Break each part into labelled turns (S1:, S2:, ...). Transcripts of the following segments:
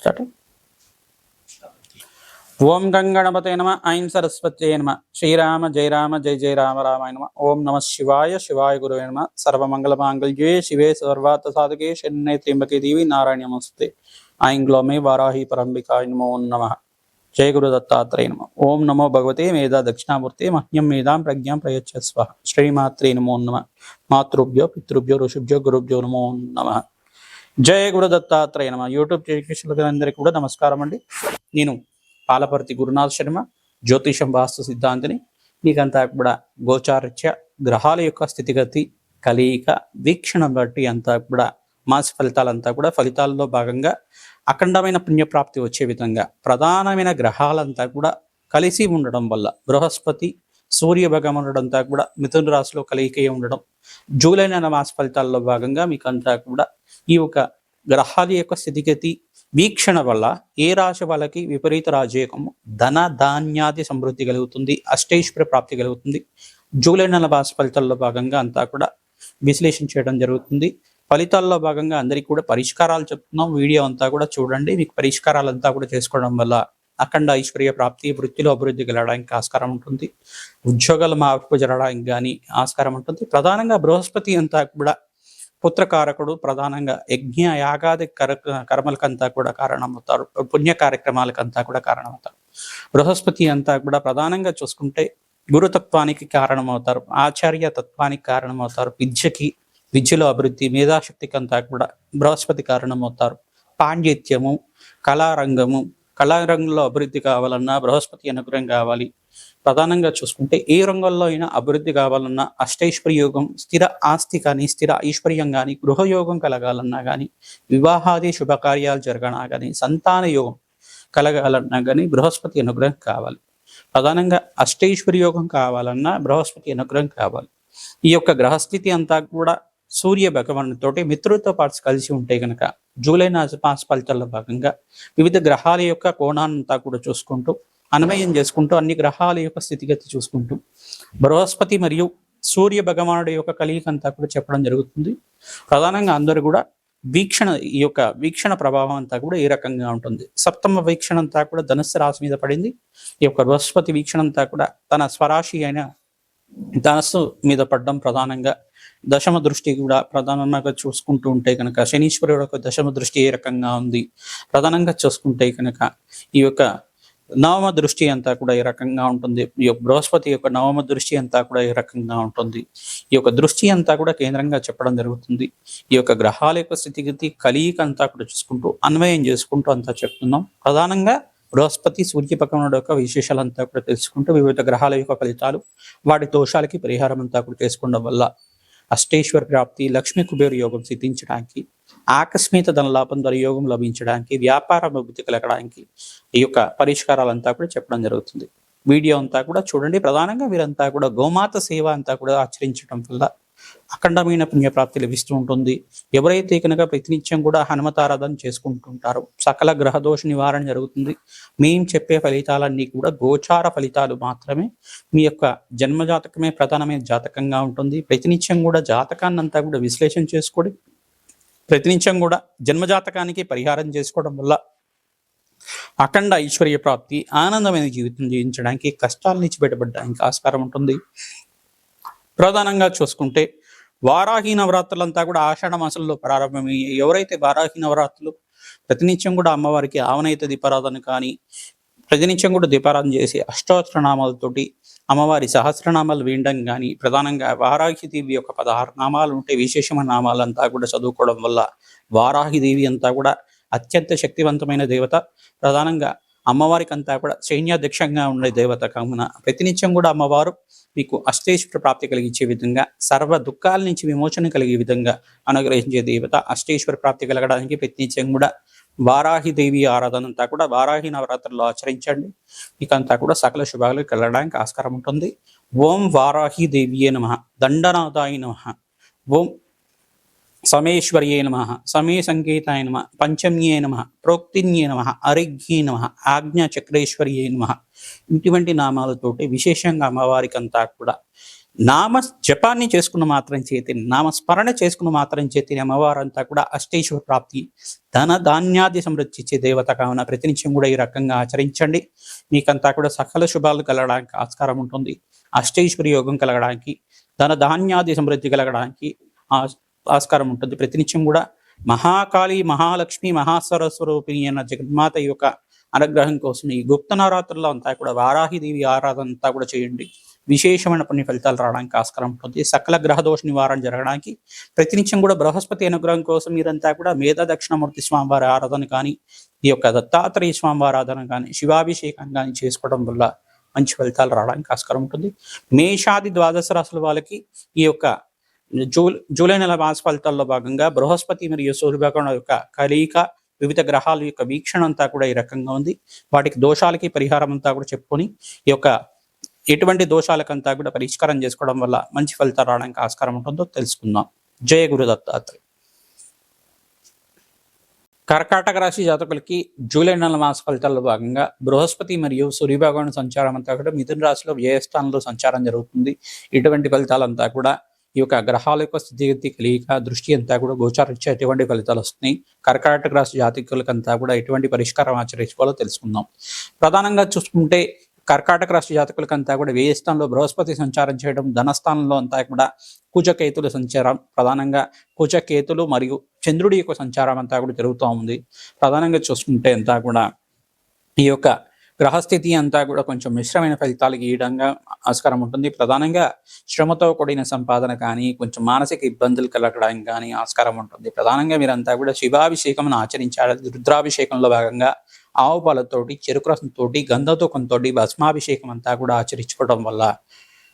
S1: Start. ఓం గంగణపతే నమ. ఐం సరస్వత్యై నమ. శ్రీరామ జయ రామ జయ జయ రామ రామాయ నమ. ఓం నమ శివాయ శివాయ గురువే నమ. సర్వమంగళ మాంగళ్యే శివే సర్వార్థ సాధకే శరణ్యే త్ర్యంబకే దేవి నారాయణ నమస్తే. ఐం గ్లోమే వారాహి పరంబికాయ నమో నమ. జయ గురు దత్తాత్రేయ నమ. ఓం నమో భగవతే మేధా దక్షిణామూర్తే మహ్యం మేధాం ప్రజ్ఞాం ప్రయచ్చస్వ. శ్రీమాత్రే నమో నమ. మాతృభ్యో పితృభ్యో ఋషిభ్యో గురుభ్యో నమో నమ. జయ గురు దత్తాత్రేయ నమ. యూట్యూబ్ ప్రేక్షకులందరికీ కూడా నమస్కారం అండి. నేను పాలపర్తి గురునాథ్ శర్మ, జ్యోతిషం వాస్తు సిద్ధాంతిని. మీకంతా కూడా గోచారత్య గ్రహాల యొక్క స్థితిగతి, కలయిక, వీక్షణ బట్టి అంతా కూడా మాస ఫలితాలంతా కూడా ఫలితాల్లో భాగంగా అఖండమైన పుణ్యప్రాప్తి వచ్చే విధంగా ప్రధానమైన గ్రహాలంతా కూడా కలిసి ఉండడం వల్ల బృహస్పతి సూర్య భగవానుడంతా కూడా మిథున రాశిలో కలయిక ఉండడం, జూలై నెల మాస ఫలితాల్లో భాగంగా మీకంతా కూడా ఈ యొక్క గ్రహాల యొక్క స్థితిగతి వీక్షణ వల్ల ఏ రాశి వాళ్ళకి విపరీత రాజయోగము, ధన ధాన్యాది సమృద్ధి కలుగుతుంది, అష్టైశ్వర్య ప్రాప్తి కలుగుతుంది. జూలై నెల మాస ఫలితాల్లో భాగంగా అంతా కూడా విశ్లేషణ చేయడం జరుగుతుంది. ఫలితాల్లో భాగంగా అందరికీ కూడా పరిష్కారాలు చెప్తున్నాం. వీడియో అంతా కూడా చూడండి. మీకు పరిష్కారాలంతా కూడా చేసుకోవడం వల్ల అఖండ ఐశ్వర్య ప్రాప్తి, వృత్తిలో అభివృద్ధి కలగడానికి ఆస్కారం ఉంటుంది. ఉద్యోగాల మార్పు జరగడానికి కానీ ఆస్కారం ఉంటుంది. ప్రధానంగా బృహస్పతి అంతా కూడా పుత్రకారకుడు, ప్రధానంగా యజ్ఞ యాగాది కర్మలకంతా కూడా కారణమవుతారు. పుణ్య కార్యక్రమాలకంతా కూడా కారణమవుతారు. బృహస్పతి అంతా కూడా ప్రధానంగా చూసుకుంటే గురుతత్వానికి కారణమవుతారు, ఆచార్య తత్వానికి కారణమవుతారు, విద్యలో అభివృద్ధి, మేధాశక్తికి అంతా కూడా బృహస్పతి కారణమవుతారు. పాండిత్యము, కళారంగంలో అభివృద్ధి కావాలన్నా బృహస్పతి అనుగ్రహం కావాలి. ప్రధానంగా చూసుకుంటే ఏ రంగంలో అయినా అభివృద్ధి కావాలన్నా అష్టైశ్వర్య యోగం, స్థిర ఆస్తి కానీ స్థిర ఐశ్వర్యం కానీ, గృహయోగం కలగాలన్నా కానీ, వివాహాది శుభకార్యాలు జరగనా కానీ, సంతాన యోగం కలగాలన్నా కానీ బృహస్పతి అనుగ్రహం కావాలి. ప్రధానంగా అష్టైశ్వర్య యోగం కావాలన్నా బృహస్పతి అనుగ్రహం కావాలి. ఈ యొక్క గ్రహస్థితి అంతా కూడా సూర్య భగవానుతోటి మిత్రులతో పాటు కలిసి ఉంటే కనుక జూలై మాస ఫలితాల్లో భాగంగా వివిధ గ్రహాల యొక్క కోణాన్నంతా కూడా చూసుకుంటూ అన్వయం చేసుకుంటూ అన్ని గ్రహాల యొక్క స్థితిగతి చూసుకుంటూ బృహస్పతి మరియు సూర్య భగవానుడి యొక్క కలయిక అంతా కూడా చెప్పడం జరుగుతుంది. ప్రధానంగా అందరూ కూడా ఈ యొక్క వీక్షణ ప్రభావం అంతా కూడా ఏ రకంగా ఉంటుంది. సప్తమ వీక్షణ అంతా కూడా ధనుస్సు రాశి మీద పడింది. ఈ యొక్క బృహస్పతి వీక్షణ అంతా కూడా తన స్వరాశి అయిన ధనస్సు మీద పడడం, ప్రధానంగా దశమ దృష్టి కూడా ప్రధానంగా చూసుకుంటూ ఉంటే కనుక శనీశ్వరుడు యొక్క దశమ దృష్టి ఏ రకంగా ఉంది, ప్రధానంగా చూసుకుంటే కనుక ఈ యొక్క నవమ దృష్టి అంతా కూడా ఏ రకంగా ఉంటుంది, ఈ యొక్క బృహస్పతి యొక్క నవమ దృష్టి అంతా కూడా ఏ రకంగా ఉంటుంది, ఈ యొక్క దృష్టి అంతా కూడా కేంద్రంగా చెప్పడం జరుగుతుంది. ఈ యొక్క గ్రహాల యొక్క స్థితిగతి కలయిక అంతా కూడా చూసుకుంటూ అన్వయం చేసుకుంటూ అంతా చెప్తున్నాం. ప్రధానంగా బృహస్పతి సూర్య భగవానుడు యొక్క విశేషాలంతా కూడా తెలుసుకుంటూ వివిధ గ్రహాల యొక్క ఫలితాలు, వాటి దోషాలకి పరిహారం అంతా కూడా చేసుకోవడం వల్ల అష్టైశ్వర ప్రాప్తి, లక్ష్మీ కుబేర యోగం సిద్ధించడానికి, ఆకస్మిక ధనలాభం ద్వారా యోగం లభించడానికి, వ్యాపార అభివృద్ధి కలగడానికి ఈ యొక్క పరిష్కారాలంతా కూడా చెప్పడం జరుగుతుంది. వీడియో అంతా కూడా చూడండి. ప్రధానంగా వీరంతా కూడా గోమాత సేవ అంతా కూడా ఆచరించడం వల్ల అఖండమైన పుణ్యప్రాప్తి లభిస్తూ ఉంటుంది. ఎవరైతే కనుక ప్రతినిత్యం కూడా హనుమతారాధన చేసుకుంటుంటారో సకల గ్రహదోష నివారణ జరుగుతుంది. మేము చెప్పే ఫలితాలన్నీ కూడా గోచార ఫలితాలు మాత్రమే. మీ యొక్క జన్మజాతకమే ప్రధానమైన జాతకంగా ఉంటుంది. ప్రతినిత్యం కూడా జాతకాన్ని అంతా కూడా విశ్లేషణ చేసుకోండి. ప్రతినిత్యం కూడా జన్మజాతకానికి పరిహారం చేసుకోవడం వల్ల అఖండ ఐశ్వర్య ప్రాప్తి, ఆనందమైన జీవితం జీవించడానికి, కష్టాల నుంచి బయటపడడానికి ఆస్కారం ఉంటుంది. ప్రధానంగా చూసుకుంటే వారాహి నవరాత్రులంతా కూడా ఆషాఢ మాసంలో ప్రారంభమయ్యి ఎవరైతే వారాహి నవరాత్రులు ప్రతినిత్యం కూడా అమ్మవారికి ఆవనైత దీపారాధన కానీ, ప్రతినిత్యం కూడా దీపారాధన చేసి అష్టోత్తరనామాలతోటి అమ్మవారి సహస్రనామాలు వినడం కానీ, ప్రధానంగా వారాహి దేవి యొక్క 16 నామాలు ఉంటే విశేషమైన నామాలంతా కూడా చదువుకోవడం వల్ల వారాహి దేవి అంతా కూడా అత్యంత శక్తివంతమైన దేవత. ప్రధానంగా అమ్మవారికి అంతా కూడా సైన్యాధ్యక్షంగా ఉండే దేవత కావున ప్రతినిత్యం కూడా అమ్మవారు మీకు అష్టైశ్వర్య ప్రాప్తి కలిగించే విధంగా, సర్వ దుఃఖాల నుంచి విమోచన కలిగే విధంగా అనుగ్రహించే దేవత. అష్టైశ్వర్య ప్రాప్తి కలగడానికి ప్రతినిత్యం కూడా వారాహి దేవి ఆరాధన అంతా కూడా వారాహి నవరాత్రుల్లో ఆచరించండి. మీకంతా కూడా సకల శుభాలు కలగడానికి ఆస్కారం ఉంటుంది. ఓం వారాహి దేవియే నమః, దండనాథాయ నమః, ఓం సమేశ్వర్యే నమః, సమయ సంకేతాయ నమః, పంచమ్యే నమః, ప్రోక్తిన్యే నమః, అరిఘ్యే నమః, ఆజ్ఞా చక్రేశ్వర్యే నమః. ఇటువంటి నామాలతోటి విశేషంగా అమ్మవారికి అంతా కూడా నామ జపాన్ని చేసుకున్న మాత్రం చేతి, నామస్మరణ చేసుకున్న మాత్రం చేతి అమ్మవారంతా కూడా అష్టైశ్వర ప్రాప్తి, ధన ధాన్యాది సమృద్ధి ఇచ్చే దేవత కావున ప్రతినిత్యం కూడా ఈ రకంగా ఆచరించండి. మీకంతా కూడా సకల శుభాలు కలగడానికి ఆస్కారం ఉంటుంది. అష్టైశ్వరి యోగం కలగడానికి, ధన ధాన్యాది సమృద్ధి కలగడానికి ఆస్కారం ఉంటుంది. ప్రతినిత్యం కూడా మహాకాళి, మహాలక్ష్మి, మహాసరస్వరూపిణి అన్న జగన్మాత యొక్క అనుగ్రహం కోసం ఈ గుప్త నవరాత్రుల్లో అంతా కూడా వారాహిదేవి ఆరాధన అంతా కూడా చేయండి. విశేషమైన పుణ్య ఫలితాలు రావడానికి ఆస్కారం ఉంటుంది. సకల గ్రహ దోష నివారణ జరగడానికి ప్రతినిత్యం కూడా బృహస్పతి అనుగ్రహం కోసం మీరంతా కూడా మేధా దక్షిణమూర్తి స్వామివారి ఆరాధన కానీ, ఈ యొక్క దత్తాత్రేయ స్వామివారి ఆరాధన కానీ, శివాభిషేకం కానీ చేసుకోవడం వల్ల మంచి ఫలితాలు రావడానికి ఆస్కారం ఉంటుంది. మేషాది ద్వాదశ రాశుల వాళ్ళకి ఈ యొక్క జూలై నెల మాస ఫలితాల్లో భాగంగా బృహస్పతి మరియు సూర్యభగవానుడి యొక్క కలయిక, వివిధ గ్రహాల యొక్క వీక్షణ అంతా కూడా ఈ రకంగా ఉంది. వాటికి దోషాలకి పరిహారం అంతా కూడా చెప్పుకొని ఈ యొక్క ఎటువంటి దోషాలకంతా కూడా పరిష్కారం చేసుకోవడం వల్ల మంచి ఫలితాలు రావడానికి ఆస్కారం ఉంటుందో తెలుసుకుందాం. జయ గురు దత్తాత్రేయ. కర్కాటక రాశి జాతకులకి జూలై నెల మాస ఫలితాల్లో భాగంగా బృహస్పతి మరియు సూర్యభగవాను సంచారం అంతా కూడా మిథున రాశిలో వ్యయస్థానంలో సంచారం జరుగుతుంది. ఇటువంటి ఫలితాలంతా కూడా ఈ యొక్క గ్రహాల యొక్క స్థితిగతి కలియక దృష్టి అంతా కూడా గోచారించే ఎటువంటి ఫలితాలు వస్తున్నాయి. కర్కాటక రాశి జాతకులకంతా కూడా ఎటువంటి పరిష్కారం ఆచరించుకోవాలో తెలుసుకుందాం. ప్రధానంగా చూసుకుంటే కర్కాటక రాశి జాతకులకంతా కూడా వ్యయస్థానంలో బృహస్పతి సంచారం చేయడం, ధనస్థానంలో అంతా కూడా కుజకేతుల సంచారం, ప్రధానంగా కుజకేతులు మరియు చంద్రుడి యొక్క సంచారం అంతా కూడా జరుగుతూ ఉంది. ప్రధానంగా చూసుకుంటే అంతా కూడా ఈ యొక్క గ్రహస్థితి అంతా కూడా కొంచెం మిశ్రమైన ఫలితాలు గీయడంగా ఆస్కారం ఉంటుంది. ప్రధానంగా శ్రమతో కూడిన సంపాదన కానీ, కొంచెం మానసిక ఇబ్బందులు కలగడానికి కానీ ఆస్కారం ఉంటుంది. ప్రధానంగా మీరంతా కూడా శివాభిషేకం ఆచరించాలి. రుద్రాభిషేకంలో భాగంగా ఆవు పాలతోటి, చెరుకు రసంతోటి, గంధతూకంతోటి భస్మాభిషేకం అంతా కూడా ఆచరించుకోవడం వల్ల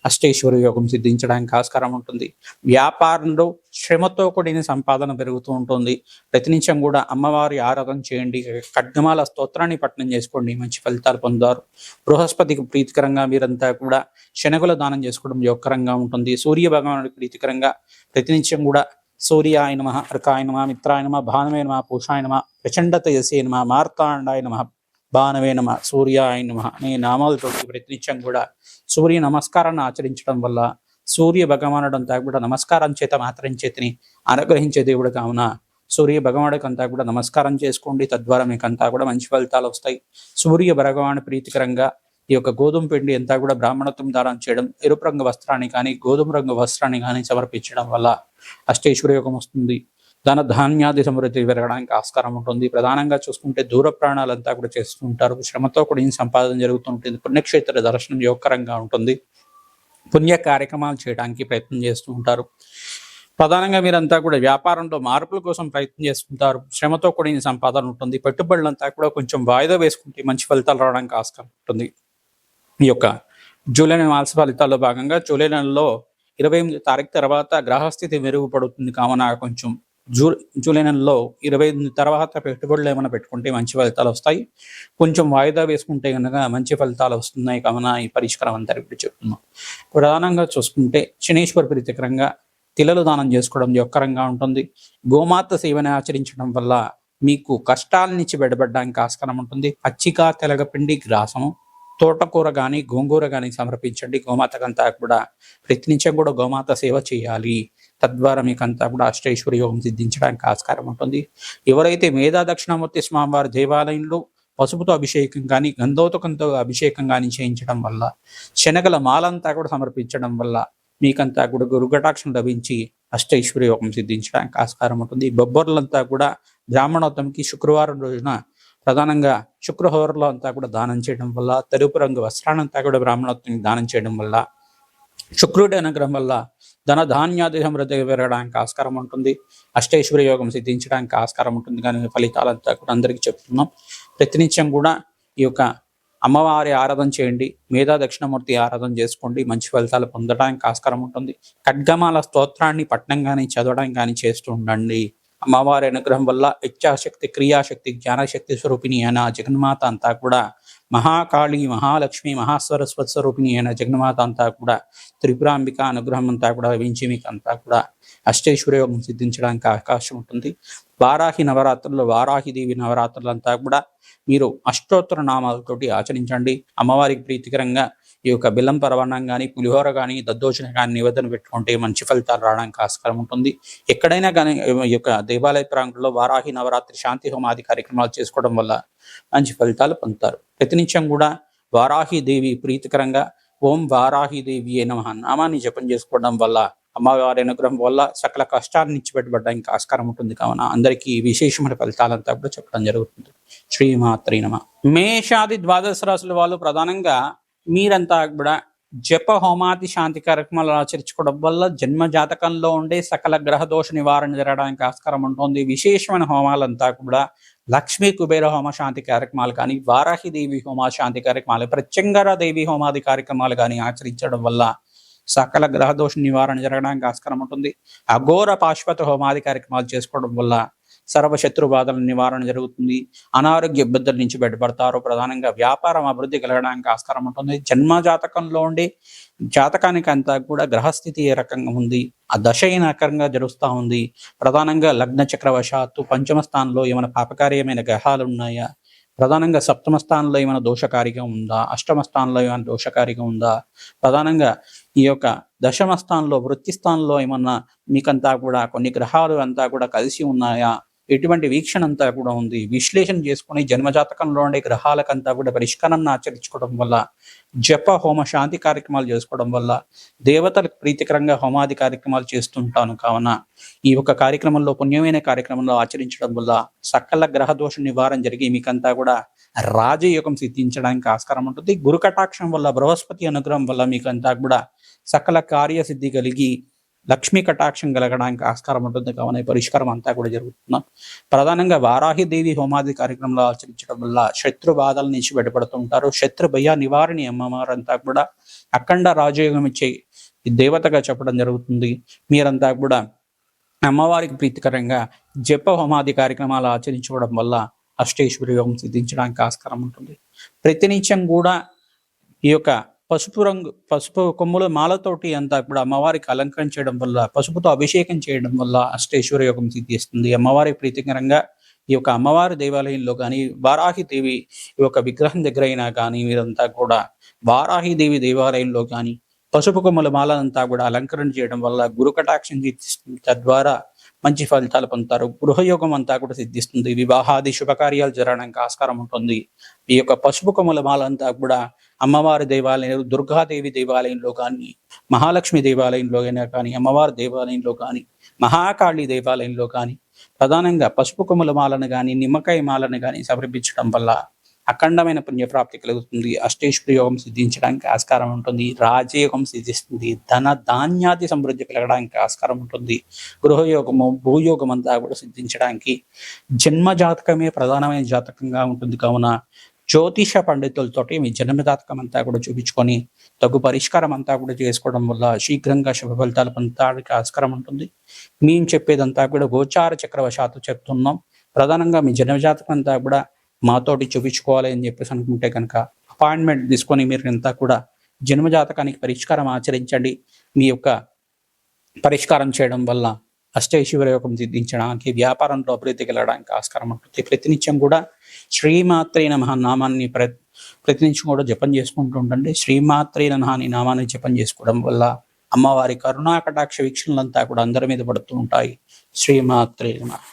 S1: అష్టైశ్వర యోగం సిద్ధించడానికి ఆస్కారం ఉంటుంది. వ్యాపారంలో శ్రమతో కూడిన సంపాదన పెరుగుతూ ఉంటుంది. ప్రతినిత్యం కూడా అమ్మవారి ఆరాధన చేయండి. ఖడ్గమాల స్తోత్రాన్ని పఠనం చేసుకోండి, మంచి ఫలితాలు పొందారు. బృహస్పతికి ప్రీతికరంగా మీరంతా కూడా శనగల దానం చేసుకోవడం యోగకరంగా ఉంటుంది. సూర్య భగవానుడికి ప్రీతికరంగా ప్రతినిత్యం కూడా సూర్యాయ నమః, అర్కాయ నమః, మిత్రాయ నమః, భానవే నమః, పూషాయ నమః, ప్రచండ తేజసే నమః, మార్తాండాయ నమః, భానవే నమః, సూర్యాయ నమః అనే నామాలతో ప్రతినిత్యం కూడా సూర్య నమస్కారాన్ని ఆచరించడం వల్ల సూర్య భగవానుడు అంతా కూడా నమస్కారం చేత మాత్రం చేతిని అనుగ్రహించే దేవుడు కావున సూర్య భగవానుడికి అంతా కూడా నమస్కారం చేసుకోండి. తద్వారా మీకు అంతా కూడా మంచి ఫలితాలు వస్తాయి. సూర్య భగవాను ప్రీతికరంగా ఈ యొక్క గోధుమ పిండి అంతా కూడా బ్రాహ్మణత్వం దానం చేయడం, ఎరుపు రంగు వస్త్రాన్ని కానీ, గోధుమ రంగు వస్త్రాన్ని కానీ సమర్పించడం వల్ల అష్టైశ్వర యోగం వస్తుంది. ధన ధాన్యాది సమృద్ధి పెరగడానికి ఆస్కారం ఉంటుంది. ప్రధానంగా చూసుకుంటే దూర ప్రాణాలంతా కూడా చేస్తూ ఉంటారు. శ్రమతో కూడిన సంపాదన జరుగుతుంటుంది. పుణ్యక్షేత్ర దర్శనం యోగకరంగా ఉంటుంది. పుణ్య కార్యక్రమాలు చేయడానికి ప్రయత్నం చేస్తూ ఉంటారు. ప్రధానంగా మీరంతా కూడా వ్యాపారంలో మార్పుల కోసం ప్రయత్నం చేస్తుంటారు. శ్రమతో కూడిన సంపాదన ఉంటుంది. పెట్టుబడులంతా కూడా కొంచెం వాయిదా వేసుకుంటే మంచి ఫలితాలు రావడానికి ఆస్కారం ఉంటుంది. ఈ యొక్క జూలై నెల మాస ఫలితాల్లో భాగంగా జూలై నెలలో 28 తారీఖు తర్వాత గ్రహస్థితి మెరుగుపడుతుంది కావున కొంచెం జూలై నెలలో 28 తర్వాత పెట్టుబడులు ఏమైనా పెట్టుకుంటే మంచి ఫలితాలు వస్తాయి. కొంచెం వాయిదా వేసుకుంటే కనుక మంచి ఫలితాలు వస్తున్నాయి కావున ఈ పరిష్కారం అంతా ఇప్పుడు చెప్తున్నాం. ప్రధానంగా చూసుకుంటే శనీశ్వర ప్రీతికరంగా తిలలు దానం చేసుకోవడం యొక్కరంగా ఉంటుంది. గోమాత సేవని ఆచరించడం వల్ల మీకు కష్టాల నుంచి బయటపడడానికి ఆస్కారం ఉంటుంది. పచ్చిక, తెలగపిండి, గ్రాసము, తోటకూర కానీ, గోంగూర కానీ సమర్పించండి. గోమాతకంతా కూడా ప్రతినిత్యం కూడా గోమాత సేవ చేయాలి. తద్వారా మీకంతా కూడా అష్టైశ్వర యోగం సిద్ధించడానికి ఆస్కారం ఉంటుంది. ఎవరైతే మేధా దక్షిణామూర్తి స్వామివారి దేవాలయంలో పసుపుతో అభిషేకం కానీ, గంధోతకంతో అభిషేకం కానీ చేయించడం వల్ల, శనగల మాలంతా కూడా సమర్పించడం వల్ల మీకంతా కూడా గురుకటాక్షం లభించి అష్టైశ్వర యోగం సిద్ధించడానికి ఆస్కారం ఉంటుంది. బొబ్బర్లంతా కూడా బ్రాహ్మణోత్తమికి శుక్రవారం రోజున ప్రధానంగా శుక్రహోరలో అంతా కూడా దానం చేయడం వల్ల, తెలుపు రంగు వస్త్రానంతా కూడా బ్రాహ్మణోత్తమికి దానం చేయడం వల్ల, శుక్రుడి అనుగ్రహం వల్ల ధన ధాన్యాది సమృద్ధి పెరగడానికి ఆస్కారం ఉంటుంది. అష్టైశ్వర యోగం సిద్ధించడానికి ఆస్కారం ఉంటుంది. కానీ ఫలితాలంతా కూడా అందరికీ చెప్తున్నాం. ప్రతినిత్యం కూడా ఈ యొక్క అమ్మవారి ఆరాధన చేయండి. మేధా దక్షిణమూర్తి ఆరాధన చేసుకోండి. మంచి ఫలితాలు పొందడానికి ఆస్కారం ఉంటుంది. ఖడ్గమాల స్తోత్రాన్ని పఠనం కానీ, చదవడం కానీ చేస్తూ ఉండండి. అమ్మవారి అనుగ్రహం వల్ల ఇచ్ఛాశక్తి, క్రియాశక్తి, జ్ఞానశక్తి స్వరూపిణి అయిన జగన్మాత అంతా కూడా మహాకాళి, మహాలక్ష్మి, మహాసరస్వతి స్వరూపిణి అయిన జగన్మాత అంతా కూడా త్రిపురాంబిక అనుగ్రహం అంతా కూడా లభించి మీకు అంతా కూడా అష్టైశ్వర యోగం సిద్ధించడానికి అవకాశం ఉంటుంది. వారాహి నవరాత్రుల్లో, వారాహిదేవి నవరాత్రులంతా కూడా మీరు అష్టోత్తర నామాలతోటి ఆచరించండి. అమ్మవారికి ప్రీతికరంగా ఈ యొక్క బెల్లం పరమాన్నం కానీ, పులిహోర కానీ, దద్దోజనం కానీ నివేదన పెట్టుకుంటే మంచి ఫలితాలు రావడానికి ఆస్కారం ఉంటుంది. ఎక్కడైనా కానీ ఈ యొక్క దేవాలయ ప్రాంగణంలో వారాహి నవరాత్రి శాంతి హోమాది కార్యక్రమాలు చేసుకోవడం వల్ల మంచి ఫలితాలు పొందుతారు. ప్రతినిత్యం కూడా వారాహి దేవి ప్రీతికరంగా ఓం వారాహి దేవి నమః నామాన్ని జపం చేసుకోవడం వల్ల అమ్మవారి అనుగ్రహం వల్ల సకల కష్టాల నుంచి బయటపడడానికి ఆస్కారం ఉంటుంది. కావున అందరికీ విశేషమైన ఫలితాలంతా కూడా చెప్పడం జరుగుతుంది. శ్రీమాత్రే నమః. మేషాది ద్వాదశ రాశుల వాళ్ళు ప్రధానంగా మీరంతా కూడా జప హోమాది శాంతి కార్యక్రమాలు ఆచరించుకోవడం వల్ల జన్మ జాతకంలో ఉండే సకల గ్రహ దోష నివారణ జరగడానికి ఆస్కారం ఉంటుంది. విశేషమైన హోమాలంతా కూడా లక్ష్మీ కుబేర హోమ శాంతి కార్యక్రమాలు కానీ, వారాహి దేవి హోమ శాంతి కార్యక్రమాలు, ప్రత్యంగర దేవి హోమాది కార్యక్రమాలు కానీ ఆచరించడం వల్ల సకల గ్రహ దోష నివారణ జరగడానికి ఆస్కారం ఉంటుంది. అఘోర పాశ్వత హోమాది కార్యక్రమాలు చేసుకోవడం వల్ల సర్వశత్రు బాధల నివారణ జరుగుతుంది. అనారోగ్య ఇబ్బందుల నుంచి బయటపడతారు. ప్రధానంగా వ్యాపారం అభివృద్ధి కలగడానికి ఆస్కారం ఉంటుంది. జన్మ జాతకంలో ఉండే జాతకానికి అంతా కూడా గ్రహస్థితి ఏ రకంగా ఉంది, ఆ దశ ఏ రకంగా జరుగుతూ ఉంది, ప్రధానంగా లగ్న చక్రవశాత్తు పంచమ స్థానంలో ఏమైనా పాపకార్యమైన గ్రహాలు ఉన్నాయా, ప్రధానంగా సప్తమ స్థానంలో ఏమైనా దోషకారిగా ఉందా, అష్టమ స్థానంలో ఏమైనా దోషకారిగా ఉందా, ప్రధానంగా ఈ యొక్క దశమ స్థానంలో వృత్తి స్థానంలో ఏమన్నా మీకంతా కూడా కొన్ని గ్రహాలు అంతా కూడా కలిసి ఉన్నాయా, ఎటువంటి వీక్షణ అంతా కూడా ఉంది, విశ్లేషణ చేసుకుని జన్మజాతకంలో ఉండే గ్రహాలకంతా కూడా పరిష్కారాన్ని ఆచరించుకోవడం వల్ల, జప హోమ శాంతి కార్యక్రమాలు చేసుకోవడం వల్ల, దేవతలకు ప్రీతికరంగా హోమాది కార్యక్రమాలు చేస్తుంటాను. కావున ఈ యొక్క కార్యక్రమంలో పుణ్యమైన కార్యక్రమంలో ఆచరించడం వల్ల సకల గ్రహ దోష నివారణ జరిగి మీకంతా కూడా రాజయోగం సిద్ధించడానికి ఆస్కారం ఉంటుంది. గురు కటాక్షం వల్ల, బృహస్పతి అనుగ్రహం వల్ల మీకంతా కూడా సకల కార్యసిద్ధి కలిగి లక్ష్మీ కటాక్షం కలగడానికి ఆస్కారం ఉంటుంది. కావున ఈ పరిష్కారం అంతా కూడా జరుగుతున్నాం. ప్రధానంగా వారాహి దేవి హోమాది కార్యక్రమంలో ఆచరించడం వల్ల శత్రు బాధల నుంచి బయటపడుతూ ఉంటారు. శత్రు భయ నివారణి అమ్మవారంతా కూడా అఖండ రాజయోగం ఇచ్చే దేవతగా చెప్పడం జరుగుతుంది. మీరంతా కూడా అమ్మవారికి ప్రీతికరంగా జప హోమాది కార్యక్రమాలు ఆచరించుకోవడం వల్ల అష్టేశ్వరి యోగం సిద్ధించడానికి ఆస్కారం ఉంటుంది. ప్రతినిత్యం కూడా ఈ యొక్క పసుపు కొమ్ముల మాలతోటి అంతా కూడా అమ్మవారికి అలంకరించడం వల్ల, పసుపుతో అభిషేకం చేయడం వల్ల అష్టేశ్వర యోగం సిద్ధిస్తుంది. అమ్మవారి ప్రీతికరంగా ఈ యొక్క అమ్మవారి దేవాలయంలో కానీ, వారాహి దేవి ఈ యొక్క విగ్రహం దగ్గర అయినా కానీ మీరంతా కూడా వారాహి దేవి దేవాలయంలో కానీ పసుపు కొమ్మల మాలంతా కూడా అలంకరణ చేయడం వల్ల గురు కటాక్షం సిద్ధిస్తుంది. తద్వారా మంచి ఫలితాలు పొందుతారు. గృహయోగం అంతా కూడా సిద్ధిస్తుంది. వివాహాది శుభకార్యాలు జరగడానికి ఆస్కారం ఉంటుంది. ఈ యొక్క పసుపు కొమ్మల మాలంతా కూడా అమ్మవారి దేవాలయం, దుర్గాదేవి దేవాలయంలో కానీ, మహాలక్ష్మి దేవాలయంలో కానీ, అమ్మవారి దేవాలయంలో కానీ, మహాకాళి దేవాలయంలో కానీ ప్రధానంగా పసుపు కొమ్మల మాలను కానీ, నిమ్మకాయ మాలను కానీ సమర్పించడం వల్ల అఖండమైన పుణ్యప్రాప్తి కలుగుతుంది. అష్టేశ్వరి యోగం సిద్ధించడానికి ఆస్కారం ఉంటుంది. రాజయోగం సిద్ధిస్తుంది. ధన ధాన్యాది సమృద్ధి కలగడానికి ఆస్కారం ఉంటుంది. గృహయోగము, భూయోగం అంతా కూడా సిద్ధించడానికి జన్మ జాతకమే ప్రధానమైన జాతకంగా ఉంటుంది. కావున జ్యోతిష పండితులతోటి మీ జన్మ జాతకం అంతా కూడా చూపించుకొని తగు పరిష్కారం అంతా కూడా చేసుకోవడం వల్ల శీఘ్రంగా శుభ ఫలితాలు పొందడానికి ఆస్కారం ఉంటుంది. మేము చెప్పేదంతా కూడా గోచార చక్రవశాత్తు చెప్తున్నాం. ప్రధానంగా మీ జన్మ జాతకం అంతా కూడా మాతోటి చూపించుకోవాలి అని చెప్పేసి అనుకుంటే కనుక అపాయింట్మెంట్ తీసుకొని మీరు అంతా కూడా జన్మజాతకానికి పరిష్కారం ఆచరించండి. మీ యొక్క పరిష్కారం చేయడం వల్ల అష్టైశ్వర్య యోగం సిద్ధించడానికి, వ్యాపారంలో అభివృద్ధి కలగడానికి ఆస్కారం ఉంటుంది. ప్రతినిత్యం కూడా శ్రీమాత్రే నమః నామాన్ని ప్రతినిత్యం కూడా జపం చేసుకుంటూ ఉండండి. శ్రీమాత్రే నమః అని నామాన్ని జపం చేసుకోవడం వల్ల అమ్మవారి కరుణా కటాక్ష వీక్షణలంతా కూడా అందరి మీద పడుతూ ఉంటాయి. శ్రీమాత్రే నమః.